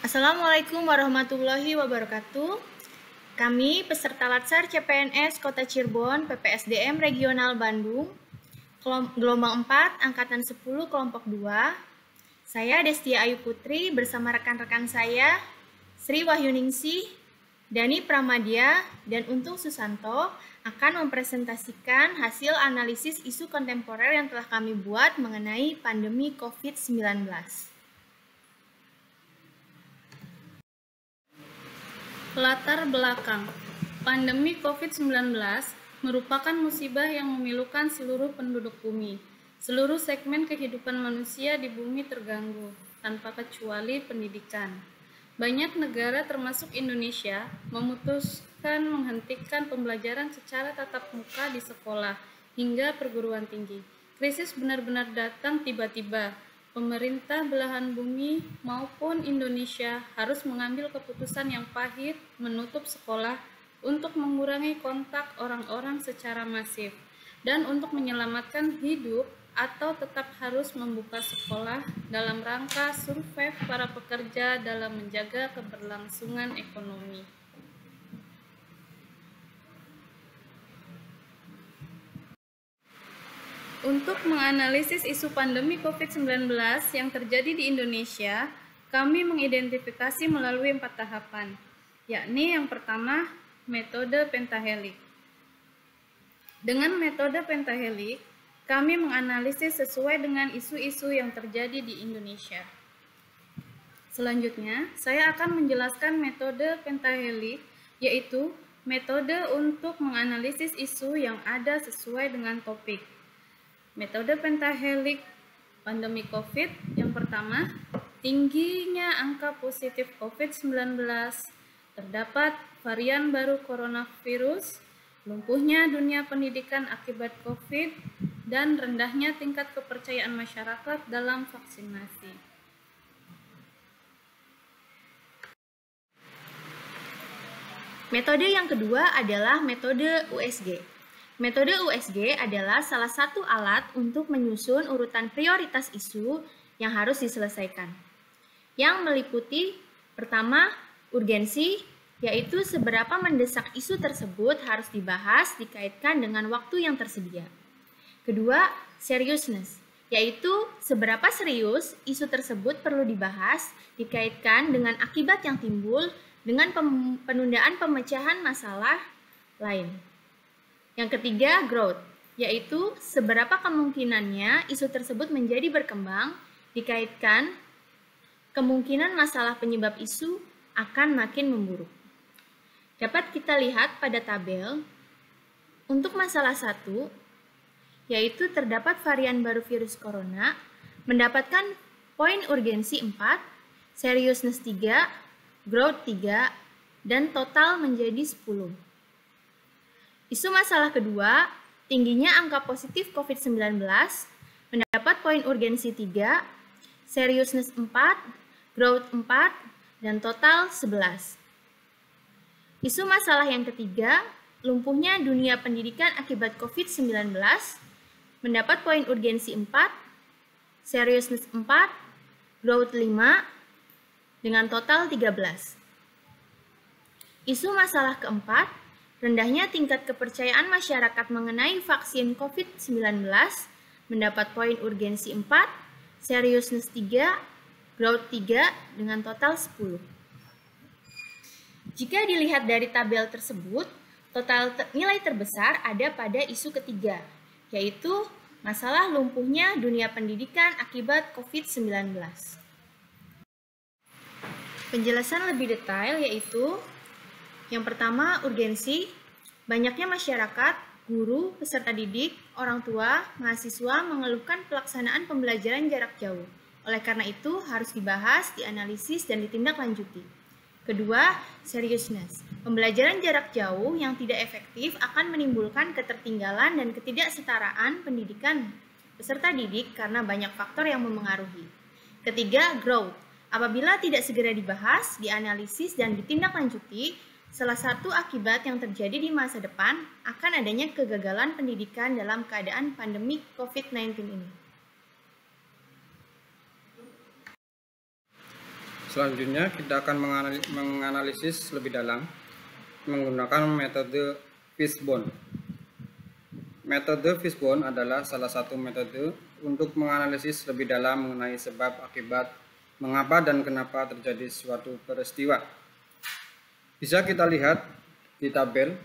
Assalamualaikum warahmatullahi wabarakatuh. Kami peserta Latsar CPNS Kota Cirebon, PPSDM Regional Bandung, gelombang 4, angkatan 10, kelompok 2. Saya Destia Ayu Putri bersama rekan-rekan saya, Sri Wahyuningsih, Dani Pramadya, dan Untung Susanto akan mempresentasikan hasil analisis isu kontemporer yang telah kami buat mengenai pandemi COVID-19. Latar belakang. Pandemi COVID-19 merupakan musibah yang memilukan seluruh penduduk bumi. Seluruh segmen kehidupan manusia di bumi terganggu, tanpa kecuali pendidikan. Banyak negara termasuk Indonesia memutuskan menghentikan pembelajaran secara tatap muka di sekolah hingga perguruan tinggi. Krisis benar-benar datang tiba-tiba. Pemerintah belahan bumi maupun Indonesia harus mengambil keputusan yang pahit menutup sekolah untuk mengurangi kontak orang-orang secara masif dan untuk menyelamatkan hidup atau tetap harus membuka sekolah dalam rangka survive para pekerja dalam menjaga keberlangsungan ekonomi. Untuk menganalisis isu pandemi COVID-19 yang terjadi di Indonesia, kami mengidentifikasi melalui 4 tahapan, yakni yang pertama, metode pentahelik. Dengan metode pentahelik, kami menganalisis sesuai dengan isu-isu yang terjadi di Indonesia. Selanjutnya, saya akan menjelaskan metode pentahelik, yaitu metode untuk menganalisis isu yang ada sesuai dengan topik. Metode pentahelik pandemi COVID yang pertama, tingginya angka positif COVID-19, terdapat varian baru coronavirus, lumpuhnya dunia pendidikan akibat COVID, dan rendahnya tingkat kepercayaan masyarakat dalam vaksinasi. Metode yang kedua adalah metode USG. Metode USG adalah salah satu alat untuk menyusun urutan prioritas isu yang harus diselesaikan. Yang meliputi pertama, urgensi, yaitu seberapa mendesak isu tersebut harus dibahas dikaitkan dengan waktu yang tersedia. Kedua, seriousness, yaitu seberapa serius isu tersebut perlu dibahas dikaitkan dengan akibat yang timbul dengan penundaan pemecahan masalah lain. Yang ketiga, growth, yaitu seberapa kemungkinannya isu tersebut menjadi berkembang dikaitkan kemungkinan masalah penyebab isu akan makin memburuk. Dapat kita lihat pada tabel, untuk masalah 1, yaitu terdapat varian baru virus corona, mendapatkan poin urgensi 4, seriousness 3, growth 3, dan total menjadi 10. Isu masalah kedua, tingginya angka positif COVID-19, mendapat poin urgensi 3, seriousness 4, growth 4, dan total 11. Isu masalah yang ketiga, lumpuhnya dunia pendidikan akibat COVID-19, mendapat poin urgensi 4, seriousness 4, growth 5, dengan total 13. Isu masalah keempat, rendahnya tingkat kepercayaan masyarakat mengenai vaksin COVID-19, mendapat poin urgensi 4, seriousness 3, growth 3, dengan total 10. Jika dilihat dari tabel tersebut, total nilai terbesar ada pada isu ketiga, yaitu masalah lumpuhnya dunia pendidikan akibat COVID-19. Penjelasan lebih detail yaitu yang pertama, urgensi. Banyaknya masyarakat, guru, peserta didik, orang tua, mahasiswa mengeluhkan pelaksanaan pembelajaran jarak jauh. Oleh karena itu, harus dibahas, dianalisis, dan ditindaklanjuti. Kedua, seriousness. Pembelajaran jarak jauh yang tidak efektif akan menimbulkan ketertinggalan dan ketidaksetaraan pendidikan peserta didik karena banyak faktor yang memengaruhi. Ketiga, growth. Apabila tidak segera dibahas, dianalisis, dan ditindaklanjuti, salah satu akibat yang terjadi di masa depan akan adanya kegagalan pendidikan dalam keadaan pandemi COVID-19 ini. Selanjutnya kita akan menganalisis lebih dalam menggunakan metode Fishbone. Metode Fishbone adalah salah satu metode untuk menganalisis lebih dalam mengenai sebab akibat mengapa dan kenapa terjadi suatu peristiwa. Bisa kita lihat di tabel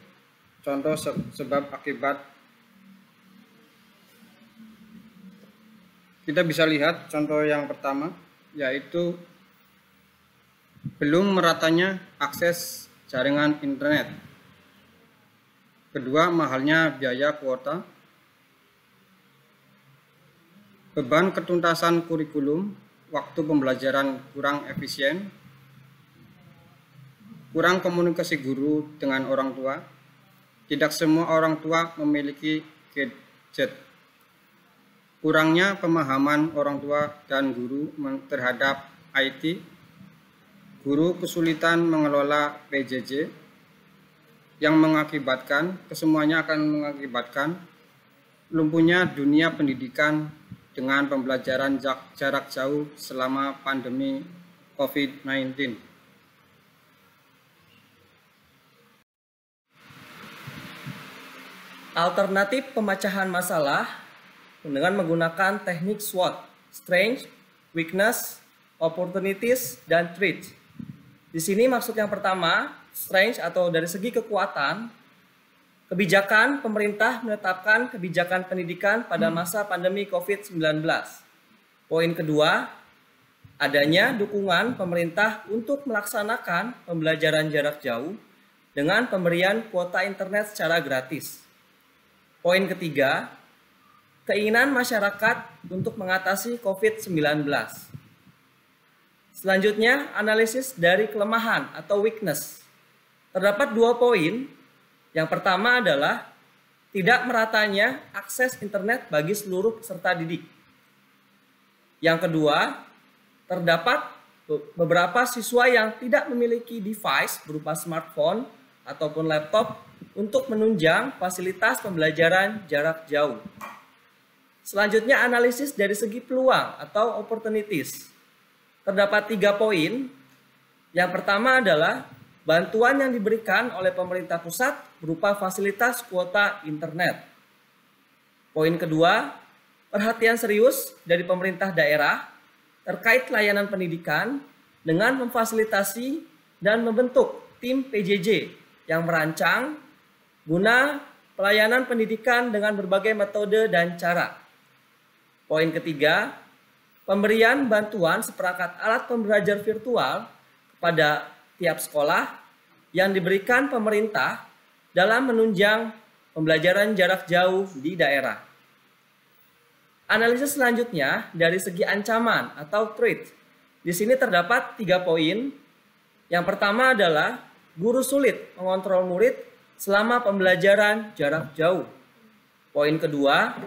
contoh sebab akibat. Kita bisa lihat contoh yang pertama, yaitu belum meratanya akses jaringan internet. Kedua, mahalnya biaya kuota. Beban ketuntasan kurikulum, waktu pembelajaran kurang efisien. Kurang komunikasi guru dengan orang tua. Tidak semua orang tua memiliki gadget. Kurangnya pemahaman orang tua dan guru terhadap IT. Guru kesulitan mengelola PJJ yang mengakibatkan, kesemuanya akan mengakibatkan lumpuhnya dunia pendidikan dengan pembelajaran jarak jauh selama pandemi COVID-19. Alternatif pemecahan masalah dengan menggunakan teknik SWOT, Strength, Weakness, Opportunities, dan Threats. Di sini maksud yang pertama, strength atau dari segi kekuatan, kebijakan pemerintah menetapkan kebijakan pendidikan pada masa pandemi COVID-19. Poin kedua, adanya dukungan pemerintah untuk melaksanakan pembelajaran jarak jauh dengan pemberian kuota internet secara gratis. Poin ketiga, keinginan masyarakat untuk mengatasi COVID-19. Selanjutnya, analisis dari kelemahan atau weakness. Terdapat 2 poin. Yang pertama adalah tidak meratanya akses internet bagi seluruh peserta didik. Yang kedua, terdapat beberapa siswa yang tidak memiliki device berupa smartphone ataupun laptop untuk menunjang fasilitas pembelajaran jarak jauh. Selanjutnya, analisis dari segi peluang atau opportunities. Terdapat 3 poin. Yang pertama adalah bantuan yang diberikan oleh pemerintah pusat berupa fasilitas kuota internet. Poin kedua, perhatian serius dari pemerintah daerah terkait layanan pendidikan dengan memfasilitasi dan membentuk tim PJJ yang merancang guna pelayanan pendidikan dengan berbagai metode dan cara. Poin ketiga, pemberian bantuan seperangkat alat pembelajar virtual kepada tiap sekolah yang diberikan pemerintah dalam menunjang pembelajaran jarak jauh di daerah. Analisis selanjutnya dari segi ancaman atau threat. Di sini terdapat 3 poin. Yang pertama adalah guru sulit mengontrol murid selama pembelajaran jarak jauh. Poin kedua,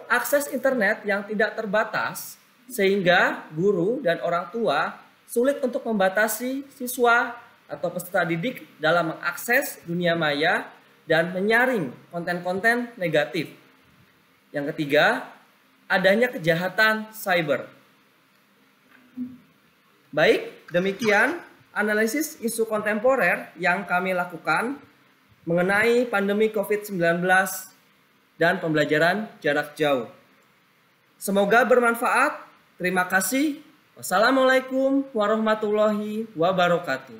akses internet yang tidak terbatas sehingga guru dan orang tua sulit untuk membatasi siswa atau peserta didik dalam mengakses dunia maya dan menyaring konten-konten negatif. Yang ketiga, adanya kejahatan cyber. Baik, demikian analisis isu kontemporer yang kami lakukan mengenai pandemi COVID-19 dan pembelajaran jarak jauh. Semoga bermanfaat. Terima kasih. Wassalamualaikum warahmatullahi wabarakatuh.